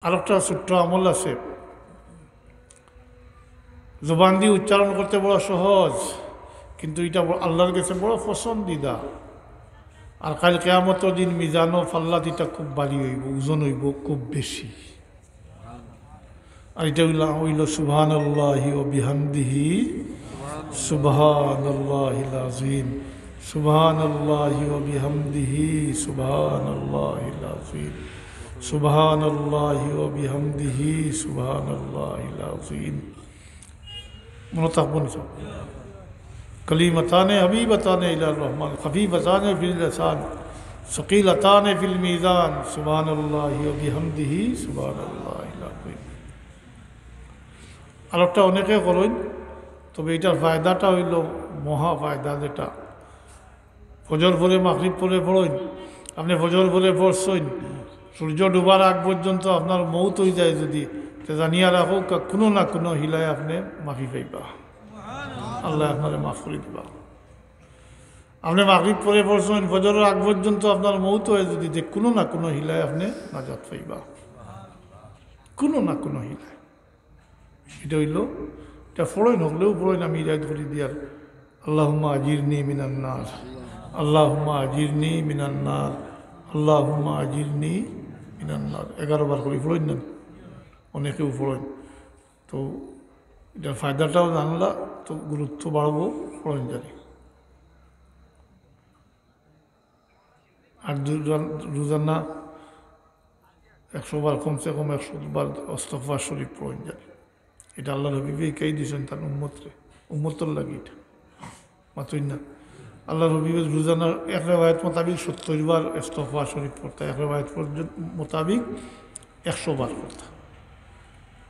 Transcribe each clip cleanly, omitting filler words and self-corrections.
আরেকটা ছোট্ট আমল আছে, জবান দিয়ে উচ্চারণ করতে বড় সহজ, কিন্তু এটা আল্লাহর কাছে বড় পছন্দিদা। আর কাল কিয়ামতের দিন মিজানো ফাল্লাত এটা খুব ভারী হইব, ওজন হইব খুব বেশি। আর এটা হইল সুবহানাল্লাহি ওয়া বিহামদিহি সুবহানাল্লাহিল আযীম, সুবহানাল্লাহি ওয়া বিহামদিহি সুবহানাল্লাহিল আযীম, সুবহানাল্লাহি ওয়া বিহামদিহি সুবহানাল্লাহিল আযীম। মনে থাকবেন সব। कलीमतान हबीबतान इला रहमान खफीफतान फिल लिसान सकीलतान फिल मीज़ान सुबहानल्लाहि व बिहमदिहि सुबहानल्लाहिल अज़ीम। আর একটা অনেকে করেন, তবে এটার ফায়দাটা হইল মহা ফায়দা। যেটা ফজর পরে মাগরিব পরে পড়েন, আপনি ফজর পরে পড়ছেন, সূর্য ডুবার আগ পর্যন্ত আপনার মৌত হয়ে যায় যদি, তো জানিয়া রাখো কোনো না কোনো হিলায় আপনি মাফি পাইবা, আল্লাহ আপনারে মাফ করে দিবা। আপনি মাগরিব পরে পড়ছেন, ফজরের আগ পর্যন্ত আপনার মৌত হয়ে যদি, যে কোনো না কোনো হিলায় আপনি নাজাত পাইবা, কোনো না কোনো হিলায়। এটা হইল, এটা পড়েন, হলেও পড়েন, আমি ইরাদ করি দিয়ার আল্লাহুম্মা আজিরনি মিনান নার, আল্লাহুম্মা আজিরনি মিনান নার, আল্লাহুম্মা আজিরনি মিনান নার 11 বার করে পড়েন না, অনেকেও পড়েন। তো এটার ফায়দাটাও জানলা তো গুরুত্ব বাড়বো, পড়েন জানি। আর রোজানা 100 বার, কমসে কম 100 বার ইস্তিগফার শরীফ পড়েন জানি। এটা আল্লাহর হাবিব কে দিয়েছেন তার উম্মতের লাগে, এটা মাত্রই না। আল্লাহর হাবিব রোজানা এক রেওয়ায়াত মোতাবিক 70 বার ইস্তিগফার শরীফ পড়তে, এক রেওয়ায়াত মোতাবিক 100 বার করতে।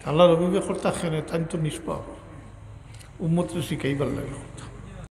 আল্লাহর হাবিবে করতে খেনে তাই তো নিষ্পাপ, উম্মতরে শিখাইবার লাগে।